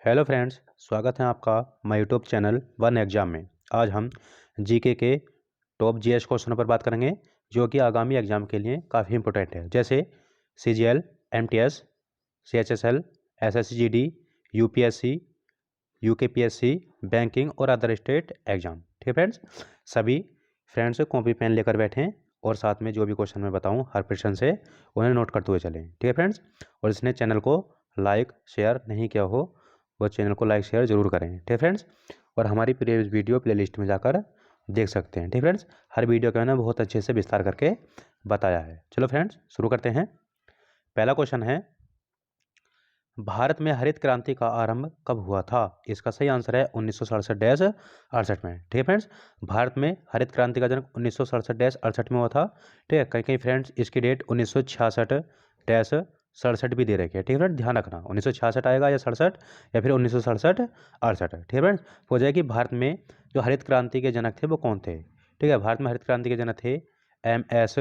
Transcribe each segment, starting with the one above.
Hello friends, स्वागत है आपका my YouTube channel one exam में। आज हम जीके के टॉप जीएस क्वेश्चनों पर बात करेंगे जो कि आगामी एग्जाम के लिए काफ़ी इंपॉर्टेंट है, जैसे CGL, MTS, CHSL, SSC GD, UPSC, UKPSC, banking और अदर स्टेट एग्जाम। ठीक है फ्रेंड्स, सभी फ्रेंड्स कॉपी पेन लेकर बैठें और साथ में जो भी क्वेश्चन मैं बताऊं हर क्वेश्चन से उन्हें नोट करते हुए चलें। ठीक है फ्रेंड्स, और इसने चैनल को लाइक शेयर नहीं किया हो वो चैनल को लाइक शेयर जरूर करें। ठीक है फ्रेंड्स, और हमारी प्रीवियस वीडियो प्लेलिस्ट में जाकर देख सकते हैं। ठीक है फ्रेंड्स, हर वीडियो का मैंने बहुत अच्छे से विस्तार करके बताया है। चलो फ्रेंड्स शुरू करते हैं। पहला क्वेश्चन है, भारत में हरित क्रांति का आरंभ कब हुआ था? इसका सही आंसर है 1967-68 में। ठीक है फ्रेंड्स, भारत में हरित क्रांति का जन्म 1967-68 में हुआ था। ठीक है, कहीं कहीं फ्रेंड्स इसकी डेट 1966-67 भी दे रखी है। ठीक है फ्रेंड्स, ध्यान रखना 1966 आएगा या 67 या फिर 1967-68। ठीक है फ्रेंड्स, हो जाएगी भारत में जो हरित क्रांति के जनक थे वो कौन थे? ठीक है, भारत में हरित क्रांति के जनक थे एम.एस.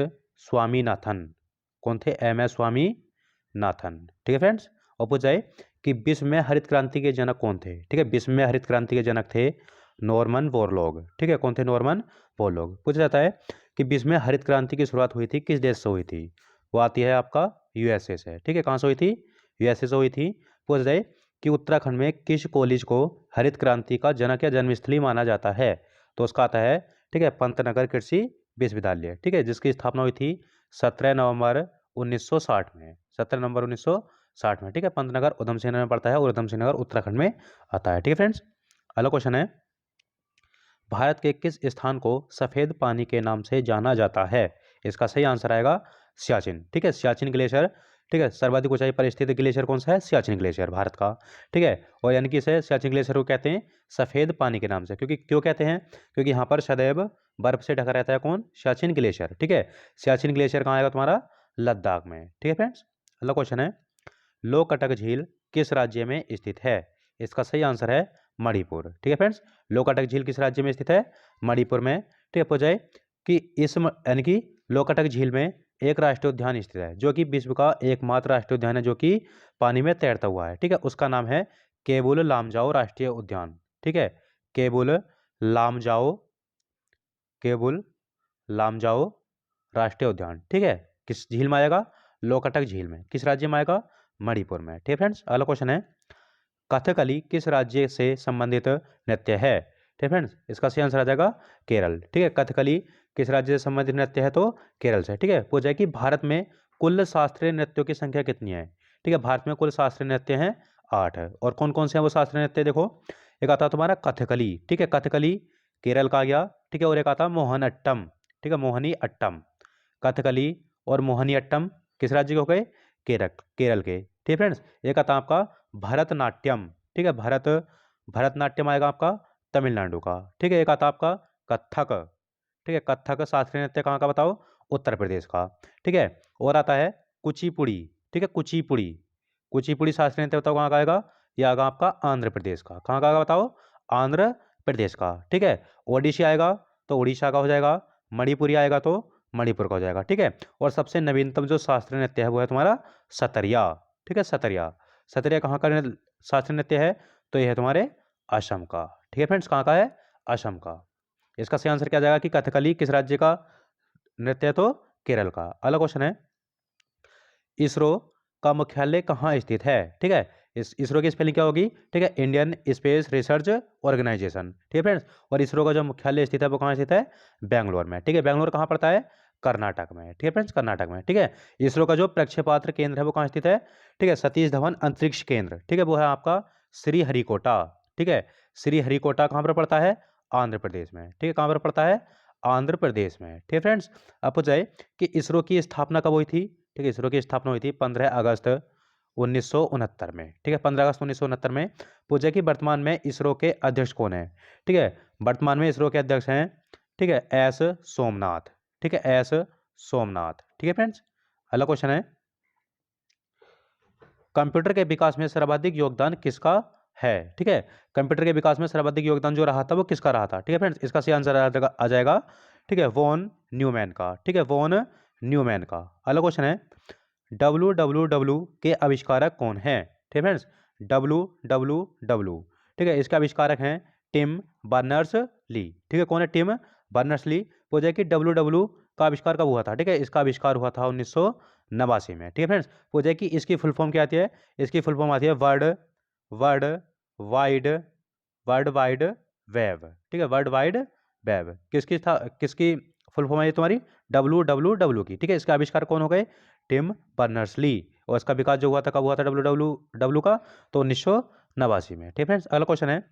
स्वामीनाथन। कौन थे? एम.एस. स्वामीनाथन। ठीक है फ्रेंड्स, और पूछा जाए कि विश्व में हरित क्रांति के जनक कौन थे? ठीक है, विश्व में हरित क्रांति के जनक थे नॉर्मन बोरलॉग। ठीक है, कौन थे? Norman Borlaug. पूछा जाता है कि विश्व में हरित क्रांति की शुरुआत हुई थी किस देश से हुई थी? वो आती है आपका यूएसए से। ठीक है, कहाँ से हुई थी? यूएसए से हुई थी। पूछा जाए कि उत्तराखंड में किस कॉलेज को हरित क्रांति का जनक या जन्मस्थली माना जाता है? तो उसका आता है, ठीक है, पंतनगर कृषि विश्वविद्यालय। ठीक है, जिसकी स्थापना हुई थी 17 नवंबर 1960 में। 17 नवंबर 1960 में। ठीक है, पंतनगर उधम सिंह नगर में पड़ता है और उधम सिंह नगर उत्तराखंड में आता है। ठीक है फ्रेंड्स, अगला क्वेश्चन है, भारत के किस स्थान को सफेद पानी के नाम से जाना जाता है? इसका सही आंसर आएगा सियाचिन। ठीक है, सियाचिन ग्लेशियर। ठीक है, सर्वाधिक ऊंचाई पर स्थित ग्लेशियर कौन सा है? सियाचिन ग्लेशियर भारत का। ठीक है, और यानी कि इसे सियाचिन ग्लेशियर को कहते हैं सफेद पानी के नाम से। क्योंकि क्यों कहते हैं? क्योंकि यहाँ पर सदैव बर्फ से ढका रहता है। कौन? सियाचिन ग्लेशियर। ठीक है, सियाचिन ग्लेशियर कहाँ आएगा तुम्हारा? लद्दाख में। ठीक है फ्रेंड्स, अगला क्वेश्चन है, लोकटक झील किस राज्य में स्थित है? इसका सही आंसर है मणिपुर। ठीक है फ्रेंड्स, लोकटक झील किस राज्य में स्थित है? मणिपुर में। ठीक है, पूछा जाए कि इस यानी कि लोकटक झील में एक राष्ट्रीय उद्यान स्थित है जो कि विश्व का एकमात्र राष्ट्रीय उद्यान है जो कि पानी में तैरता हुआ है। ठीक है, उसका नाम है केबुल लामजाओ राष्ट्रीय उद्यान। ठीक है, केबुल लामजाओ, केबुल लामजाओ राष्ट्रीय उद्यान। ठीक है, किस झील में आएगा? लोकटक झील में। किस राज्य में आएगा? मणिपुर में। ठीक है फ्रेंड्स, अगला क्वेश्चन है, कथकली किस राज्य से संबंधित नृत्य है? ठीक है फ्रेंड्स, इसका सही आंसर आ जाएगा केरल। ठीक है, कथकली किस राज्य से संबंधित नृत्य है? तो केरल से। ठीक है, पूछा है कि भारत में कुल शास्त्रीय नृत्यों की संख्या कितनी है? ठीक है, भारत में कुल शास्त्रीय नृत्य हैं 8 है। और कौन कौन से हैं वो शास्त्रीय नृत्य? देखो, एक आता है तुम्हारा कथकली। ठीक है, कथकली केरल का आ गया। ठीक है, और एक आता मोहनअट्टम। ठीक है, मोहिनी अट्टम। कथकली और मोहिनी अट्टम किस राज्य के हो गए? केरल, केरल के। ठीक है फ्रेंड्स, एक आता आपका भरतनाट्यम। ठीक है, भरतनाट्यम आएगा आपका तमिलनाडु का। ठीक है, एक आता आपका कथक। ठीक है, कथक शास्त्रीय नृत्य कहाँ का बताओ? उत्तर प्रदेश का। ठीक है, और आता है कुचिपुड़ी। ठीक है, कुचिपुड़ी, कुचिपुड़ी शास्त्रीय नृत्य बताओ कहाँ का आएगा? यह आएगा आपका आंध्र प्रदेश का। कहाँ का आएगा बताओ? आंध्र प्रदेश का। ठीक है, ओडिसी आएगा तो उड़ीसा का हो जाएगा, मणिपुरी आएगा तो मणिपुर का हो जाएगा। ठीक है, और सबसे नवीनतम जो शास्त्रीय नृत्य है वो है तुम्हारा सतरिया। ठीक है, सतरिया। सतरिया कहाँ का शास्त्रीय नृत्य है? तो यह है तुम्हारे असम का। ठीक है फ्रेंड्स, कहाँ का है? असम का। इसका सही आंसर क्या जाएगा कि कथकली किस राज्य का नृत्य है? तो केरल का। अगला क्वेश्चन है, इसरो का मुख्यालय कहाँ स्थित है? ठीक है, इस इसरो की स्पेलिंग क्या होगी? ठीक है, इंडियन स्पेस रिसर्च ऑर्गेनाइजेशन। ठीक है फ्रेंड्स, और इसरो का जो मुख्यालय स्थित है वो कहाँ स्थित है? बेंगलोर में। ठीक है, बेंगलोर कहाँ पड़ता है? कर्नाटक में। ठीक है फ्रेंड्स, कर्नाटक में। ठीक है, इसरो का जो प्रक्षेपात्र केंद्र है वो कहाँ स्थित है? ठीक है, सतीश धवन अंतरिक्ष केंद्र। ठीक है, वो है आपका श्रीहरिकोटा। ठीक है, श्रीहरिकोटा कहाँ पर पड़ता है? आंध्र प्रदेश में। ठीक है, कहाँ पर पड़ता है? आंध्र प्रदेश में। ठीक है फ्रेंड्स, अब पूछा जाए कि इसरो की स्थापना कब हुई थी? ठीक है, इसरो की स्थापना हुई थी 15 अगस्त 1969 में। ठीक है, 15 अगस्त 1969 में। पूछा कि वर्तमान में इसरो के अध्यक्ष कौन है? ठीक है, वर्तमान में इसरो के अध्यक्ष हैं, ठीक है, एस सोमनाथ। ठीक है, एस सोमनाथ। ठीक है फ्रेंड्स, अगला क्वेश्चन है, कंप्यूटर के विकास में सर्वाधिक योगदान किसका है? ठीक है, कंप्यूटर के विकास में सर्वाधिक योगदान जो रहा था वो किसका रहा था? ठीक है फ्रेंड्स, इसका सही आंसर आ जाएगा, ठीक है, वॉन न्यूमैन का। ठीक है, वॉन न्यूमैन का। अगला क्वेश्चन है, WWW के आविष्कारक कौन है? ठीक है फ्रेंड्स, WWW, ठीक है। इसके आविष्कारक हैं टिम बर्नर्स ली, ठीक है। कौन है? Tim Berners Lee. हो जाए कि WW का आविष्कार कब हुआ था? ठीक है, इसका आविष्कार हुआ था 1989 में, ठीक है फ्रेंड्स। हो जाए कि इसकी फुल फॉर्म क्या आती है? इसकी फुल फॉर्म आती है world world wide world wide web, ठीक है, वर्ल्ड वाइड वेब। किसकी फुल फॉर्म है ये तुम्हारी? WWW की, ठीक है। इसका आविष्कार कौन हो गए? Tim Berners Lee. और इसका विकास जो हुआ था, कब हुआ था WWW का? तो 1989 में, ठीक है फ्रेंड्स। अगला क्वेश्चन है,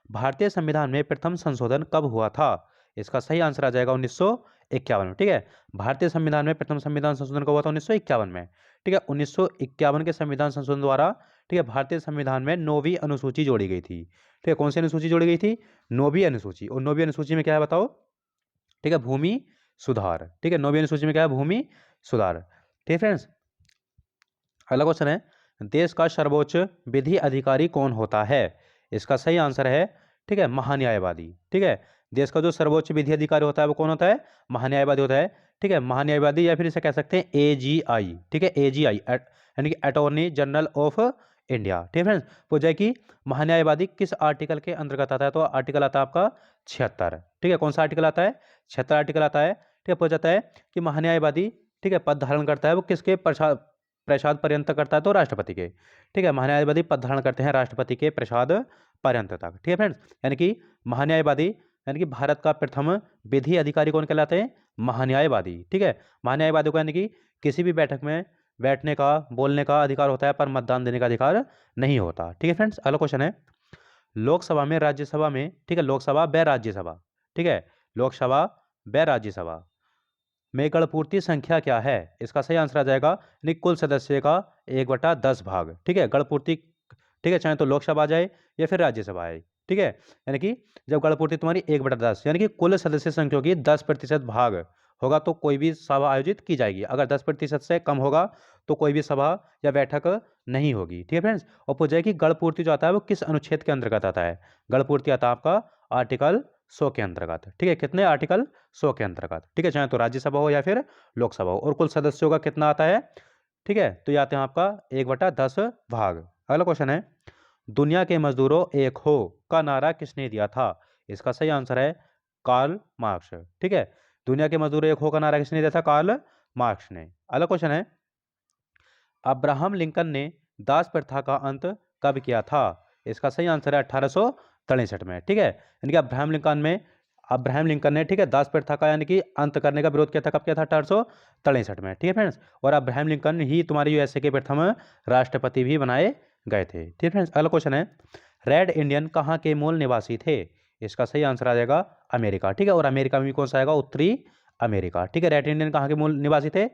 भारतीय संविधान में प्रथम संशोधन कब हुआ था? इसका सही आंसर आ जाएगा 1951 में, ठीक है। भारतीय संविधान में प्रथम संविधान संशोधन कब हुआ था? 1951 में, ठीक है। 1951 के संविधान संशोधन द्वारा, ठीक है, भारतीय संविधान में 9वीं अनुसूची जोड़ी गई थी, ठीक है। कौन सी अनुसूची जोड़ी गई थी? 9वीं अनुसूची। और 9वीं अनुसूची में क्या है बताओ? ठीक है, भूमि सुधार, ठीक है। 9वीं अनुसूची में क्या है? भूमि सुधार, ठीक है फ्रेंड्स। अगला क्वेश्चन है, देश का सर्वोच्च विधि अधिकारी कौन होता है? इसका सही आंसर है, ठीक है, महान्यायवादी, ठीक है। देश का जो सर्वोच्च विधि अधिकारी होता है वो कौन होता है? महान्यायवादी होता है, ठीक है। महान्यायवादी, या फिर इसे कह सकते हैं AGI, ठीक है, AGI यानी कि अटॉर्नी जनरल ऑफ इंडिया, ठीक है फ्रेंड्स। हो जाए कि महान्यायवादी किस आर्टिकल के अंतर्गत आता है? तो आर्टिकल आता है आपका 76, ठीक है। कौन सा आर्टिकल आता है? 76 आर्टिकल आता है, ठीक है। हो जाता है कि महान्यायवादी, ठीक है, पद धारण करता है वो किसके प्रसाद पर्यंत करता है? तो राष्ट्रपति के, ठीक है। महान्यायवादी पद धारण करते हैं राष्ट्रपति के प्रसाद पर्यंत तक, ठीक है फ्रेंड्स। यानी कि महान्यायवादी, यानी कि भारत का प्रथम विधि अधिकारी कौन कहलाते हैं? महान्यायवादी, ठीक है। महान्यायवादी को यानी कि किसी भी बैठक में बैठने का, बोलने का अधिकार होता है, पर मतदान देने का अधिकार नहीं होता, ठीक है फ्रेंड्स। अगला क्वेश्चन है, लोकसभा में, राज्यसभा में, ठीक है, लोकसभा व राज्यसभा, ठीक है, लोकसभा व राज्यसभा में गणपूर्ति संख्या क्या है? इसका सही आंसर आ जाएगा यानी कुल सदस्य का 1/10 भाग, ठीक है, गणपूर्ति, ठीक है। चाहे तो लोकसभा जाए या फिर राज्यसभा आए, ठीक है। यानी कि जब गणपूर्ति तुम्हारी 1/10, यानी कि कुल सदस्य संख्या की 10% भाग होगा तो कोई भी सभा आयोजित की जाएगी। अगर 10% से कम होगा तो कोई भी सभा या बैठक नहीं होगी, ठीक है फ्रेंड्स। और पूछा है कि गणपूर्ति जो आता है वो किस अनुच्छेद के अंतर्गत आता है? गणपूर्ति आता है आपका आर्टिकल 100 के अंतर्गत, ठीक है। कितने? आर्टिकल 100 के अंतर्गत, ठीक है। चाहे तो राज्यसभा हो या फिर लोकसभा हो। और कुल सदस्यों का कितना आता है? ठीक है, तो ये आते हैं आपका 1/10 भाग। अगला क्वेश्चन है, दुनिया के मजदूरों एक हो का नारा किसने दिया था? इसका सही आंसर है कार्ल मार्क्स, ठीक है। दुनिया के मजदूर एक हो का नारा किसने दिया था? कार्ल मार्क्स ने। अगला क्वेश्चन है, अब्राहम लिंकन ने दास प्रथा का अंत कब किया था? इसका सही आंसर है 1863 में, ठीक है। यानी कि अब्राहम लिंकन ने, ठीक है, दास प्रथा का यानी कि अंत करने का विरोध किया था। कब किया था? 1863 में, ठीक है फ्रेंड्स। और अब्राहम लिंकन ही तुम्हारे USA के प्रथम राष्ट्रपति भी बनाए गए थे, ठीक है फ्रेंड्स। अगला क्वेश्चन है, रेड इंडियन कहाँ के मूल निवासी थे? इसका सही आंसर आ जाएगा अमेरिका, ठीक है। और अमेरिका में भी कौन सा आएगा? उत्तरी अमेरिका, ठीक है। रेड इंडियन कहाँ के मूल निवासी थे?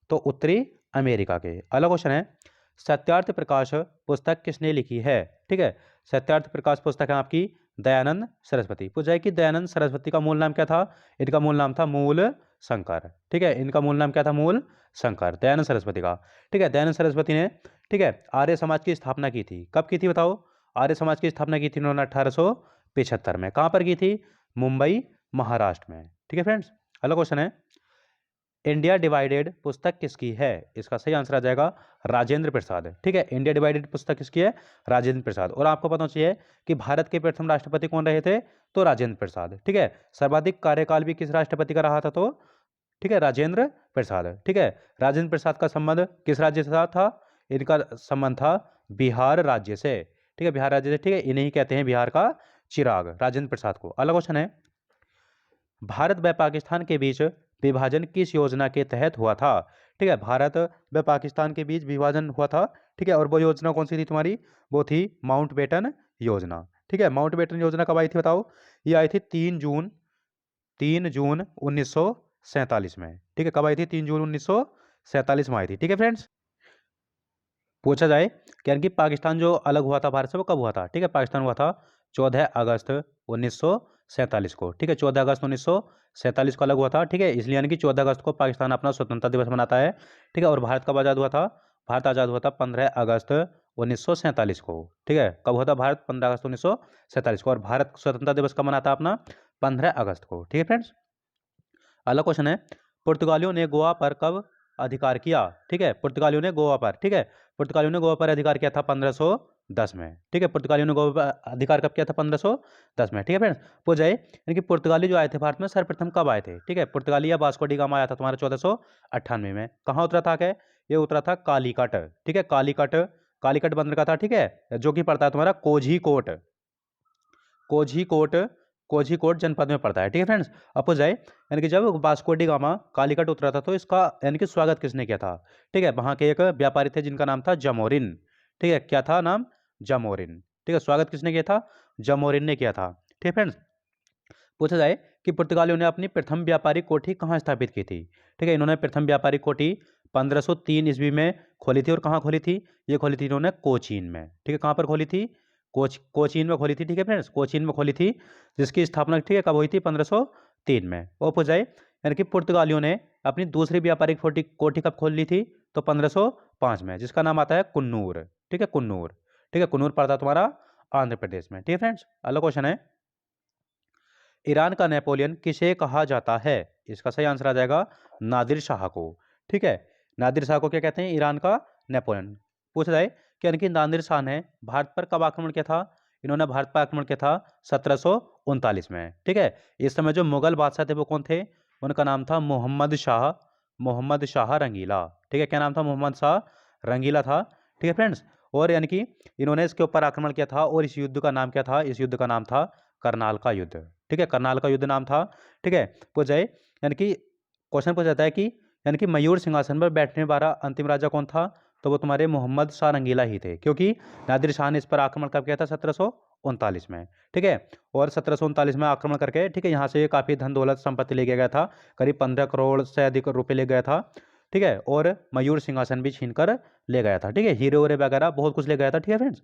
तो उत्तरी अमेरिका के। अगला क्वेश्चन है, सत्यार्थ प्रकाश पुस्तक किसने लिखी है? ठीक है, सत्यार्थ प्रकाश पुस्तक है आपकी दयानंद सरस्वती। पूछा जाए कि दयानंद सरस्वती का मूल नाम क्या था? इनका मूल नाम था मूल शंकर, ठीक है। इनका मूल नाम क्या था? मूल शंकर, दयानंद सरस्वती का, ठीक है। दयानंद सरस्वती ने, ठीक है, आर्य समाज की स्थापना की थी। कब की थी बताओ? आर्य समाज की स्थापना की थी उन्होंने 1875 में। कहाँ पर की थी? मुंबई, महाराष्ट्र में, ठीक है फ्रेंड्स। अगला क्वेश्चन है, इंडिया डिवाइडेड पुस्तक किसकी है? इसका सही आंसर आ जाएगा राजेंद्र प्रसाद, ठीक है। इंडिया डिवाइडेड पुस्तक किसकी है? राजेंद्र प्रसाद। और आपको पता चाहिए कि भारत के प्रथम राष्ट्रपति कौन रहे थे? तो राजेंद्र प्रसाद, ठीक है। सर्वाधिक कार्यकाल भी किस राष्ट्रपति का रहा था? तो ठीक है, राजेंद्र प्रसाद, ठीक है। राजेंद्र प्रसाद का संबंध किस राज्य से था? इनका संबंध था बिहार राज्य से, ठीक है, बिहार राज्य से, ठीक है। इन्हें ही कहते हैं बिहार का चिराग, राजेंद्र प्रसाद को। अगला क्वेश्चन है, भारत व पाकिस्तान के बीच विभाजन किस योजना के तहत हुआ था? ठीक है, भारत व पाकिस्तान के बीच विभाजन हुआ था, ठीक है। और वो योजना कौन सी थी तुम्हारी? वो थी माउंटबेटन योजना, ठीक है। माउंटबेटन योजना कब आई थी बताओ? ये आई थी 3 जून 1947 में, ठीक है। कब आई थी? 3 जून 1947 में आई थी, ठीक है फ्रेंड्स। पूछा जाए कि यानी कि पाकिस्तान जो अलग हुआ था भारत से वो कब हुआ था? ठीक है, पाकिस्तान हुआ था 14 अगस्त 1947 को, ठीक है। 14 अगस्त 1947 को अलग हुआ था, ठीक है। इसलिए यानी कि 14 अगस्त को पाकिस्तान अपना स्वतंत्रता दिवस मनाता है, ठीक है। और भारत कब आज़ाद हुआ था? भारत आज़ाद हुआ था 15 अगस्त 1947 को, ठीक है। कब हुआ था भारत? 15 अगस्त 1947 को। और भारत स्वतंत्रता दिवस कब मनाता है अपना? 15 अगस्त को, ठीक है फ्रेंड्स। अगला क्वेश्चन है, पुर्तगालियों ने गोवा पर कब अधिकार किया? ठीक है, पुर्तगालियों ने गोवा पर, ठीक है, पुर्तगालियों ने गोवा पर अधिकार किया था 1500 1510 में। ठीक है, पुर्तगालियों ने अधिकार कब किया था? 1510 में। ठीक है फ्रेंड्स, पूछ जाए यानी कि पुर्तगाली जो आए थे भारत में सर्वप्रथम कब आए थे? ठीक है, पुर्तगाली या वास्को डी गामा आया था तुम्हारा 1498 में। कहाँ उतरा था? क्या ये उतरा था? कालीकट। ठीक है, कालीकट, कालीकट बंदर का था। ठीक है, जो कि पड़ता है तुम्हारा कोझीकोड, कोझीकोड, कोझीकोड जनपद में पड़ता है। ठीक है फ्रेंड्स, अब हो जाए यानी कि जब वास्को डी गामा कालीकट उतरा था तो इसका यानी कि स्वागत किसने किया था? ठीक है, वहां के एक व्यापारी थे जिनका नाम था जमोरिन। ठीक है, क्या था नाम? जमोरिन। ठीक है, स्वागत किसने किया था? जमोरिन ने किया था। ठीक है फ्रेंड्स, पूछा जाए कि पुर्तगालियों ने अपनी प्रथम व्यापारिक कोठी कहाँ स्थापित की थी? ठीक है, इन्होंने प्रथम व्यापारिक कोठी 1503 ईस्वी में खोली थी। और कहाँ खोली थी? ये खोली थी इन्होंने कोचीन में। ठीक है, कहाँ पर खोली थी? कोचीन में खोली थी। ठीक है फ्रेंड्स, कोचीन में खोली थी, जिसकी स्थापना ठीक है कब हुई थी? 1503 में। और पूछा जाए यानी कि पुर्तगालियों ने अपनी दूसरी व्यापारिक कोठी कब खोल ली थी? तो 1505 में, जिसका नाम आता है कुन्नूर। ठीक है, कुन्नूर। ठीक है, कुन्नूर पड़ता तुम्हारा आंध्र प्रदेश में। ठीक है फ्रेंड्स, अगला क्वेश्चन है, ईरान का नेपोलियन किसे कहा जाता है? इसका सही आंसर आ जाएगा नादिर शाह को। ठीक है, नादिर शाह को क्या कहते हैं? ईरान का नेपोलियन। पूछा जाए कि यानी कि नादिर शाह ने भारत पर कब आक्रमण किया था? इन्होंने भारत पर आक्रमण किया था 1739 में। ठीक है, इस समय जो मुगल बादशाह थे वो कौन थे? उनका नाम था मोहम्मद शाह, मोहम्मद शाह रंगीला। ठीक है, क्या नाम था? मोहम्मद शाह रंगीला था। ठीक है फ्रेंड्स, और यानी कि इन्होंने इसके ऊपर आक्रमण किया था और इस युद्ध का नाम क्या था? इस युद्ध का नाम था करनाल का युद्ध। ठीक है, करनाल का युद्ध नाम था। ठीक है, पूछ जाए यानी कि क्वेश्चन पूछा जाता है कि यानी कि मयूर सिंहासन पर बैठने वाला अंतिम राजा कौन था? तो वो तुम्हारे मोहम्मद शाह रंगीला ही थे, क्योंकि नादिर शाह ने इस पर आक्रमण कब किया था? 1739 में। ठीक है, और 1739 में आक्रमण करके ठीक है यहाँ से काफ़ी धन दौलत संपत्ति ले गया था, करीब 15 करोड़ से अधिक रुपए ले गया था। ठीक है, और मयूर सिंहासन भी छीन कर ले गया था। ठीक है, हीरे वगैरह वगैरह बहुत कुछ ले गया था। ठीक है फ्रेंड्स,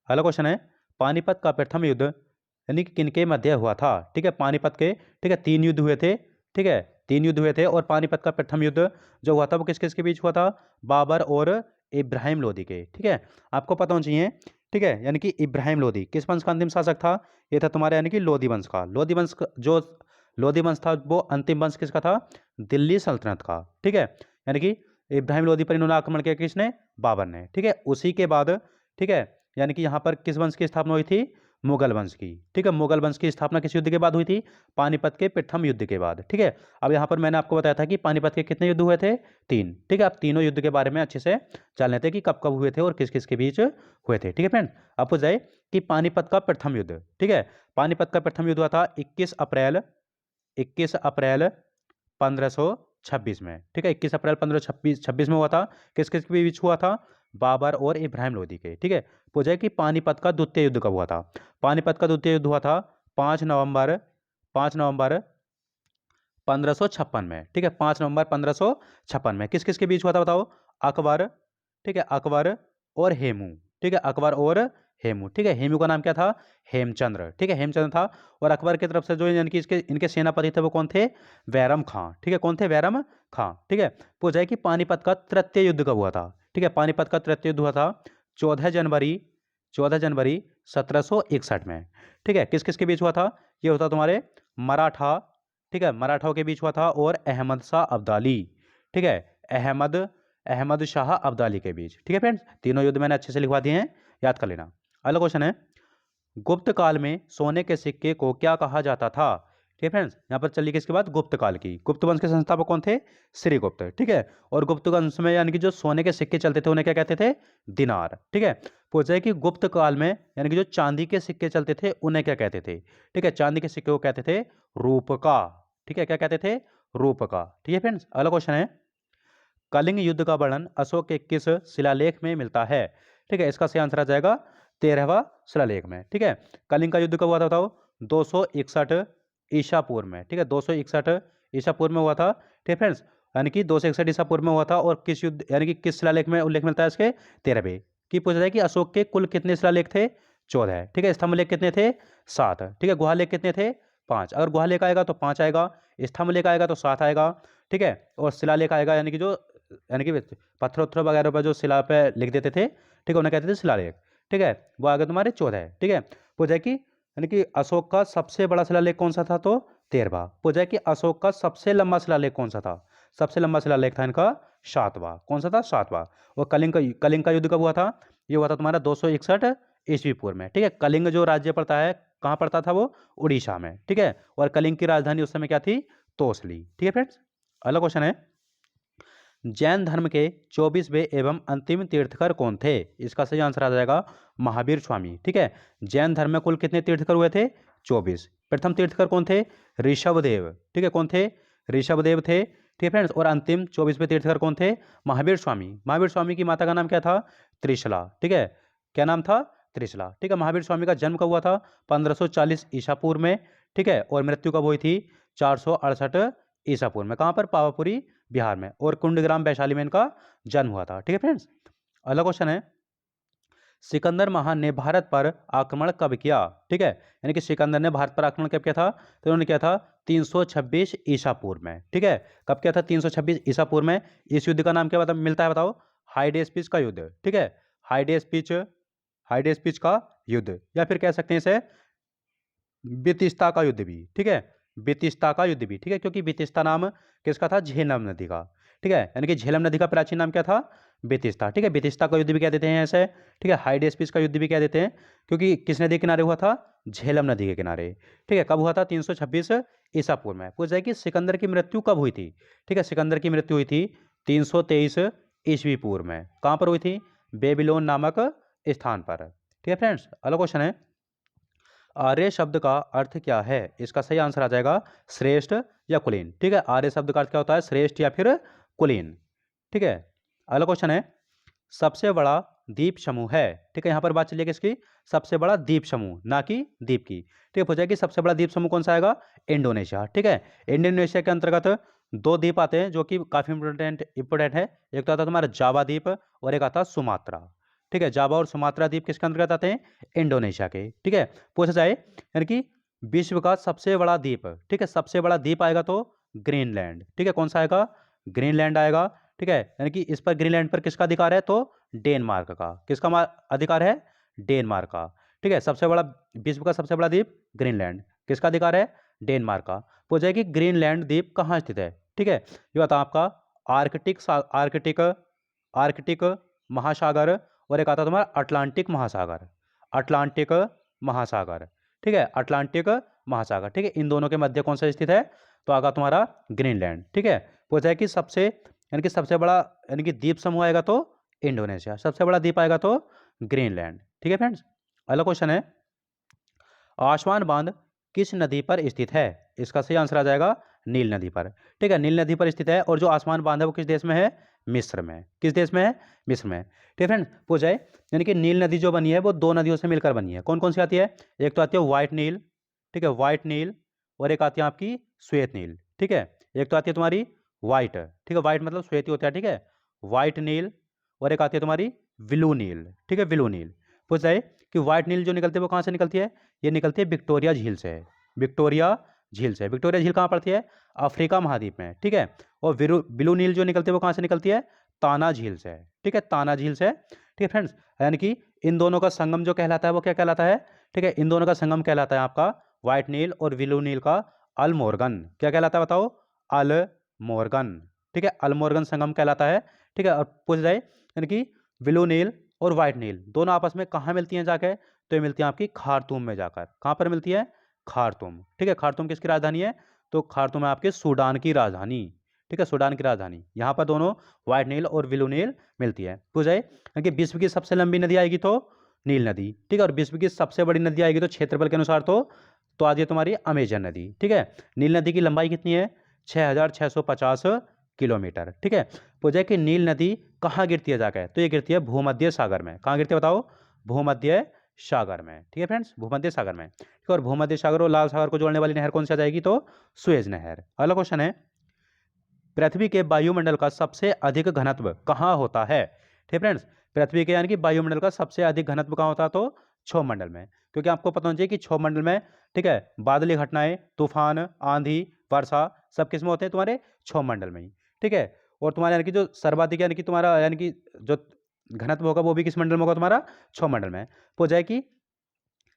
अगला क्वेश्चन है, पानीपत का प्रथम युद्ध यानी कि किनके मध्य हुआ था? ठीक है, पानीपत के ठीक है 3 युद्ध हुए थे। ठीक है, 3 युद्ध हुए थे और पानीपत का प्रथम युद्ध जो हुआ था वो किस किस के बीच हुआ था? बाबर और इब्राहिम लोदी के। ठीक है, आपको पता होना चाहिए। ठीक है, यानी कि इब्राहिम लोदी किस वंश का अंतिम शासक था? ये था तुम्हारे यानी कि लोदी वंश का। जो लोदी वंश था वो अंतिम वंश किसका था? दिल्ली सल्तनत का। ठीक है, यानी कि इब्राहिम लोदी पर इन्होंने आक्रमण किया, किसने? बाबर ने। ठीक है, उसी के बाद ठीक है यानी कि यहाँ पर किस वंश की स्थापना हुई थी? मुगल वंश की। ठीक है, मुगल वंश की स्थापना किस युद्ध के बाद हुई थी? पानीपत के प्रथम युद्ध के बाद। ठीक है, अब यहाँ पर मैंने आपको बताया था कि पानीपत के कितने युद्ध हुए थे? 3। ठीक है, आप तीनों युद्ध के बारे में अच्छे से जान लेते हैं कि कब कब हुए थे और किस किस के बीच हुए थे। ठीक है फ्रेंड, अब हो जाए कि पानीपत का प्रथम युद्ध। ठीक है, पानीपत का प्रथम युद्ध हुआ था 21 अप्रैल 1526 में। ठीक है, 21 अप्रैल 1526 में हुआ था। किस किस के बीच हुआ था? बाबर और इब्राहिम लोदी के। ठीक है, पूछा है कि पानीपत का द्वितीय युद्ध कब हुआ था? पानीपत का द्वितीय युद्ध हुआ था 5 नवंबर 1556 में। ठीक है, 5 नवंबर 1556 में। किस किस के बीच हुआ था बताओ? अकबर, ठीक है, अकबर और हेमू। ठीक है, अकबर और हेमू। ठीक है, हेमू का नाम क्या था? हेमचंद्र। ठीक है, हेमचंद्र था। और अकबर की तरफ से जो यानी कि इसके इनके सेनापति थे वो कौन थे? बैरम खां। ठीक है, कौन थे? बैरम खां। ठीक है, पूछा है कि पानीपत का तृतीय युद्ध कब हुआ था? ठीक है, पानीपत का तृतीय युद्ध हुआ था 14 जनवरी 1761 में। ठीक है, किस किस के बीच हुआ था? ये होता तुम्हारे मराठा, ठीक है, मराठाओं के बीच हुआ था और अहमद शाह अब्दाली। ठीक है, अहमद शाह अब्दाली के बीच। ठीक है फ्रेंड्स, तीनों युद्ध मैंने अच्छे से लिखवा दिए हैं, याद कर लेना। अगला क्वेश्चन है, गुप्त काल में सोने के सिक्के को क्या कहा जाता था? ठीक है फ्रेंड्स, यहाँ पर चलिए किसके बाद? गुप्त काल की। गुप्त वंश के संस्थापक कौन थे? श्रीगुप्त। ठीक है, और गुप्त वंश में यानी कि जो सोने के सिक्के चलते थे उन्हें क्या कहते थे? दिनार। ठीक है, पूछा है कि गुप्त काल में यानी कि जो चांदी के सिक्के चलते थे उन्हें क्या कहते थे? ठीक है, चांदी के सिक्के को कहते थे रूपका। ठीक है, क्या कहते थे? रूपका। ठीक है फ्रेंड्स, अगला क्वेश्चन है, कलिंग युद्ध का वर्णन अशोक के किस शिलालेख में मिलता है? ठीक है, इसका सही आंसर आ जाएगा 13वां शिलालेख में। ठीक है, कलिंग का युद्ध कब हुआ था बताओ? 261 ईसा पूर्व में। ठीक है, 261 ईसा पूर्व में हुआ था। ठीक है फ्रेंड्स, यानी कि 261 ईसा पूर्व में हुआ था। और किस युद्ध यानी कि किस शिलालेख में उल्लेख मिलता है इसके? 13वें की। पूछा जाए कि अशोक के कुल कितने शिलालेख थे? 14। ठीक है, स्तंभलेख कितने थे? 7। ठीक है, गुहालेख कितने थे? 5। अगर गुहालेख आएगा तो 5 आएगा, स्तंभलेख आएगा तो 7 आएगा। ठीक है, और शिलालेख आएगा यानी कि जो यानी कि पत्थर उत्थर वगैरह पर जो शिला पे लिख देते थे, ठीक है, उन्हें कहते थे शिलालेख। ठीक है, वो आगे तुम्हारे 14 है। ठीक है, पूछा कि यानी कि अशोक का सबसे बड़ा शिलालेख कौन सा था? तो 13वां। पूछा कि अशोक का सबसे लंबा शिलालेख कौन सा था? सबसे लंबा शिलालेख था इनका 7वां। कौन सा था? 7वां। और कलिंग का युद्ध कब हुआ था? ये हुआ था तुम्हारा 261 ईस्वी पूर्व में। ठीक है, कलिंग जो राज्य पड़ता है कहाँ पड़ता था वो, उड़ीसा में। ठीक है, और कलिंग की राजधानी उस समय क्या थी, तोसली। ठीक है फ्रेंड्स, अगला क्वेश्चन है, जैन धर्म के 24वें एवं अंतिम तीर्थकर कौन थे? इसका सही आंसर आ जाएगा महावीर स्वामी। ठीक है, जैन धर्म में कुल कितने तीर्थकर हुए थे, 24। प्रथम तीर्थकर कौन थे, ऋषभदेव। ठीक है, कौन थे, ऋषभदेव थे। ठीक है फ्रेंड्स, और अंतिम 24वें तीर्थकर कौन थे, महावीर स्वामी। महावीर स्वामी की माता का नाम क्या था, त्रिशला। ठीक है, क्या नाम था, त्रिशला। ठीक है, महावीर स्वामी का जन्म कब हुआ था, 1540 ईसा पूर्व में। ठीक है, और मृत्यु कब हुई थी, 468 ईसा पूर्व में। कहाँ पर, पावापुरी बिहार में, और कुंडग्राम वैशाली में इनका जन्म हुआ था। ठीक है फ्रेंड्स, अगला क्वेश्चन है, सिकंदर महान ने भारत पर आक्रमण कब किया? ठीक है, यानी कि सिकंदर ने भारत पर आक्रमण कब किया था, तो उन्होंने किया था 326 ईसा पूर्व में। ठीक है, कब किया था, 326 ईसा पूर्व में। इस युद्ध का नाम क्या बता मिलता है, बताओ, हाइडेस्पिच का युद्ध। ठीक है, हाइडेस्पिच का युद्ध, या फिर कह सकते हैं इसे बितिस्ता का युद्ध भी। ठीक है, बितिस्ता का युद्ध भी। ठीक है, क्योंकि बितिस्ता नाम किसका था, झेलम नदी का। ठीक है, यानी कि झेलम नदी का प्राचीन नाम क्या था, बितिस्ता। ठीक है, बितिस्ता का युद्ध भी कह देते हैं ऐसे। ठीक है, हाइडेस्पिस का युद्ध भी कह देते हैं, क्योंकि किस नदी के किनारे हुआ था, झेलम नदी के किनारे। ठीक है, कब हुआ था, 326 ईसा पूर्व में। पूछ जाए कि सिकंदर की मृत्यु कब हुई थी? ठीक है, सिकंदर की मृत्यु हुई थी 323 ईस्वी पूर्व में। कहाँ पर हुई थी, बेबीलोन नामक स्थान पर। ठीक है फ्रेंड्स, अगला क्वेश्चन है, आर्य शब्द का अर्थ क्या है? इसका सही आंसर आ जाएगा श्रेष्ठ या कुलीन। ठीक है, आर्य शब्द का अर्थ क्या होता है, श्रेष्ठ या फिर कुलीन। ठीक है, अगला क्वेश्चन है, सबसे बड़ा द्वीप समूह है। ठीक है, यहां पर बात चलिए किसकी, सबसे बड़ा द्वीप समूह, ना कि द्वीप की। ठीक है, पूछा कि सबसे बड़ा द्वीप समूह कौन सा आएगा, इंडोनेशिया। ठीक है, इंडोनेशिया के अंतर्गत दो द्वीप आते हैं जो कि काफी इंपोर्टेंट है। एक तो आता है तुम्हारा जावा द्वीप, और एक आता है सुमात्रा। ठीक है, जावा और सुमात्रा द्वीप किसके अंतर्गत आते हैं, इंडोनेशिया के। ठीक है, पूछा जाए यानी कि विश्व का सबसे बड़ा द्वीप। ठीक है, सबसे बड़ा द्वीप आएगा तो ग्रीनलैंड। ठीक है, कौन सा आएगा, ग्रीनलैंड आएगा। ठीक है, यानी कि इस पर ग्रीनलैंड पर किसका अधिकार है, तो डेनमार्क का। किसका अधिकार है, डेनमार्क का। ठीक है, सबसे बड़ा, विश्व का सबसे बड़ा द्वीप ग्रीनलैंड, किसका अधिकार है, डेनमार्क का। पूछा है कि ग्रीनलैंड द्वीप कहाँ स्थित है? ठीक है, ये बताओ आपका आर्कटिक आर्कटिक महासागर, और एक आता है तुम्हारा अटलांटिक महासागर। अटलांटिक महासागर। ठीक है, अटलांटिक महासागर। ठीक है, इन दोनों के मध्य कौन सा स्थित है, तो आगा तुम्हारा ग्रीनलैंड। ठीक है, पूछा है कि सबसे, यानी कि सबसे बड़ा, यानी कि द्वीप समूह आएगा तो इंडोनेशिया, सबसे बड़ा द्वीप आएगा तो ग्रीनलैंड। ठीक है फ्रेंड्स, अगला क्वेश्चन है, आसवान बांध किस नदी पर स्थित है? इसका सही आंसर आ जाएगा नील नदी पर। ठीक है, नील नदी पर स्थित है, और जो आसवान बांध है वो किस देश में है, मिस्र में। किस देश में है, मिस्र में। ठीक है फ्रेंड्स, पूछ जाए, यानी कि नील नदी जो बनी है वो दो नदियों से मिलकर बनी है। कौन कौन सी आती है, एक तो आती है व्हाइट नील। ठीक है, व्हाइट नील, और एक आती है आपकी श्वेत नील। ठीक है, एक तो आती है तुम्हारी व्हाइट। ठीक है, व्हाइट मतलब श्वेत ही होता है। ठीक है, व्हाइट नील, और एक आती है तुम्हारी ब्लू नील। ठीक है, ब्लू नील। पूछ जाए कि व्हाइट नील जो निकलती है वो कहाँ से निकलती है, ये निकलती है विक्टोरिया झील से। विक्टोरिया झील से। विक्टोरिया झील कहाँ पड़ती है, अफ्रीका महाद्वीप में। ठीक है, और ब्लू नील जो निकलती है वो कहाँ से निकलती है, ताना झील से। ठीक है, ताना झील से। ठीक है फ्रेंड्स, यानी कि इन दोनों का संगम जो कहलाता है वो क्या कहलाता है, ठीक है, इन दोनों का संगम कहलाता है आपका, व्हाइट नील और ब्लू नील का अल्मोर्गन। क्या कहलाता है बताओ, अल्मोर्गन। ठीक है, अल्मोर्गन संगम कहलाता है। ठीक है, और पूछ जाए, यानी कि ब्लू नील और व्हाइट नील दोनों आपस में कहाँ मिलती हैं जाके, तो ये मिलती है आपकी खार्तूम में जाकर। कहाँ पर मिलती है, खार्तूम। ठीक है, खार्तूम किसकी राजधानी है, तो खार्तूम है आपके सूडान की राजधानी। ठीक है, सूडान की राजधानी, यहाँ पर दोनों व्हाइट नील और ब्लू नील मिलती है। पूछ जाए कि विश्व की सबसे लंबी नदी आएगी तो नील नदी। ठीक है, और विश्व की सबसे बड़ी नदी आएगी तो क्षेत्रफल के अनुसार तो आज ये तुम्हारी अमेजन नदी। ठीक है, नील नदी की लंबाई कितनी है, 6650 किलोमीटर। ठीक है, पूछा कि नील नदी कहाँ गिरती है जाकर, तो ये गिरती है भूमध्य सागर में। कहाँ गिरती है बताओ, भूमध्य सागर में। ठीक है फ्रेंड्स, भूमध्य सागर में। ठीक है, और भूमध्य सागर और लाल सागर को जोड़ने वाली नहर कौन सी आ जाएगी, तो सुएज नहर। अगला क्वेश्चन है, पृथ्वी के वायुमंडल का सबसे अधिक घनत्व कहाँ होता है? ठीक है फ्रेंड्स, पृथ्वी के यानी कि वायुमंडल का सबसे अधिक घनत्व कहाँ होता है, तो क्षोभ मंडल में। क्योंकि आपको पता होना चाहिए कि क्षोभ मंडल में, ठीक है, बादली घटनाएं, तूफान, आंधी, वर्षा सब किस में होते हैं, तुम्हारे क्षोभ मंडल में ही। ठीक है, और तुम्हारे यानी कि जो सर्वाधिक, यानी कि तुम्हारा, यानी कि जो घनत्व होगा वो भी किस मंडल में होगा, तुम्हारा क्षोभ मंडल में। हो जाए कि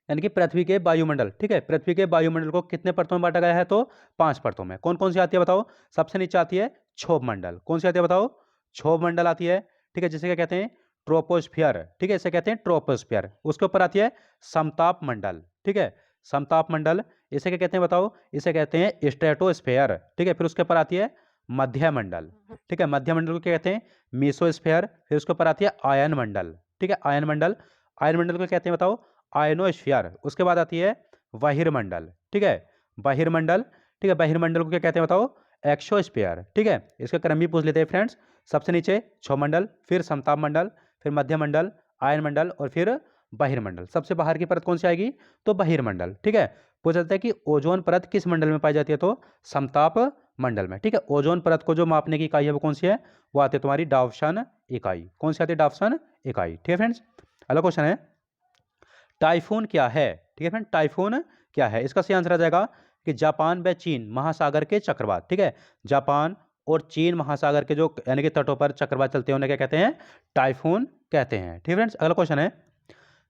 यानी कि पृथ्वी के वायुमंडल, ठीक है, पृथ्वी के वायुमंडल को कितने परतों में बांटा गया है, तो 5 परतों में। कौन कौन सी आती है बताओ, सबसे नीचे आती है क्षोभ मंडल। कौन सी आती है बताओ, क्षोभ मंडल आती है। ठीक है, जिसे क्या कहते हैं, ट्रोपोस्फियर, ठीक है, इसे कहते हैं ट्रोपोस्फियर। उसके ऊपर आती है समताप मंडल, ठीक है, समताप मंडल। इसे क्या कहते हैं बताओ? इसे कहते हैं स्ट्रेटोस्फेयर, ठीक है। फिर उसके ऊपर आती है मध्य मंडल, ठीक है, मध्य मंडल को क्या कहते हैं? मीसोस्फेयर। फिर उसके ऊपर आती है आयन मंडल, ठीक है, आयन मंडल। आयन मंडल को कहते हैं बताओ? आयनोस्फीयर। उसके बाद आती है बहिर्मंडल, ठीक है, बहिर्मंडल, ठीक है, बहिर्मंडल को क्या कहते हैं बताओ? एक्सोस्फीयर, ठीक है। इसका क्रम भी पूछ लेते हैं फ्रेंड्स। सबसे नीचे क्षौमंडल, फिर समताप मंडल, फिर मध्य मंडल, आयन मंडल और फिर बहिर्मंडल। सबसे बाहर की परत कौन सी आएगी? तो बहिर्मंडल, ठीक है। पूछा जाता है कि ओजोन परत किस मंडल में पाई जाती है? तो समताप मंडल में, ठीक है। ओजोन परत को जो मापने की इकाई है वो कौन सी है? वो आती है तुम्हारी डावसन इकाई। कौन सी आती है? डावसन इकाई, ठीक है फ्रेंड्स। अगला क्वेश्चन है टाइफून क्या है? ठीक है फ्रेंड, टाइफून क्या है? इसका सही आंसर आ जाएगा कि जापान व चीन महासागर के चक्रवात, ठीक है। जापान और चीन महासागर के जो यानी कि तटों पर चक्रवात चलते हैं उन्हें क्या कहते हैं? टाइफून कहते हैं, ठीक है फ्रेंड्स। अगला क्वेश्चन है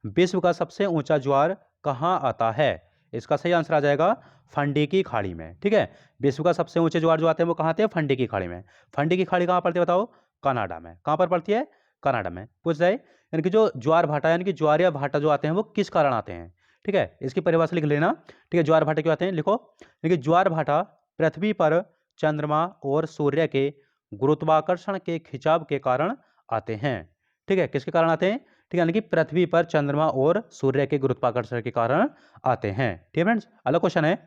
विश्व का सबसे ऊंचा ज्वार कहाँ आता है? इसका सही आंसर आ जाएगा फंडी की खाड़ी में, ठीक है। विश्व का सबसे ऊंचे ज्वार जो आते हैं वो कहाँ आते हैं? फंडी की खाड़ी में। फंडी की खाड़ी कहाँ पड़ती है बताओ? कनाडा में। कहाँ पर पड़ती है? कनाडा में। पूछ जाए यानी कि जो ज्वार भाटा यानी कि ज्वार या भाटा जो आते हैं वो किस कारण आते हैं, ठीक है। इसकी परिभाषा लिख लेना, ठीक है। ज्वार भाटा क्यों आते हैं लिखो। देखिए ज्वार भाटा पृथ्वी पर चंद्रमा और सूर्य के गुरुत्वाकर्षण के खिंचाव के कारण आते हैं, ठीक है। किसके कारण आते हैं? ठीक है, यानी कि पृथ्वी पर चंद्रमा और सूर्य के गुरुत्वाकर्षण के कारण आते हैं, ठीक है फ्रेंड्स। अगला क्वेश्चन है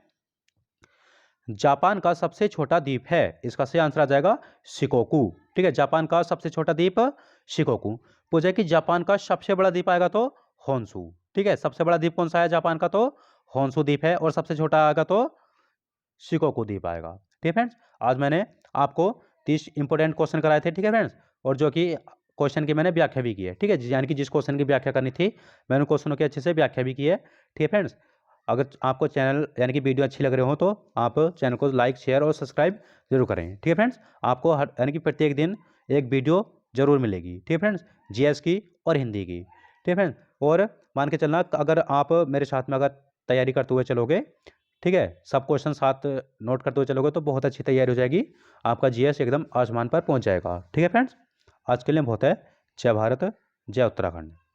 जापान का सबसे छोटा द्वीप है? इसका सही आंसर आ जाएगा शिकोकू, ठीक है। जापान का सबसे छोटा द्वीप शिकोकू। पूछे कि जापान का सबसे बड़ा द्वीप आएगा तो होन्शु, ठीक है। सबसे बड़ा द्वीप कौन सा है जापान का? तो होन्शु द्वीप है। और सबसे छोटा आएगा तो शिकोकू द्वीप आएगा, ठीक है फ्रेंड्स। आज मैंने आपको 30 इंपॉर्टेंट क्वेश्चन कराए थे, ठीक है फ्रेंड्स। और जो कि क्वेश्चन की मैंने व्याख्या भी की है, ठीक है, यानी कि जिस क्वेश्चन की व्याख्या करनी थी मैंने क्वेश्चनों की अच्छे से व्याख्या भी की है, ठीक है फ्रेंड्स। अगर आपको चैनल यानी कि वीडियो अच्छी लग रही हो तो आप चैनल को लाइक शेयर और सब्सक्राइब जरूर करें, ठीक है फ्रेंड्स। आपको हर यानी कि प्रत्येक दिन एक वीडियो जरूर मिलेगी, ठीक है फ्रेंड्स, जीएस की और हिंदी की, ठीक है फ्रेंड्स। और मान के चलना अगर आप मेरे साथ में अगर तैयारी करते हुए चलोगे, ठीक है, सब क्वेश्चन साथ नोट करते हुए चलोगे तो बहुत अच्छी तैयारी हो जाएगी। आपका जीएस एकदम आसमान पर पहुंच जाएगा, ठीक है फ्रेंड्स। आज के लिए बहुत है। जय भारत, जय उत्तराखंड।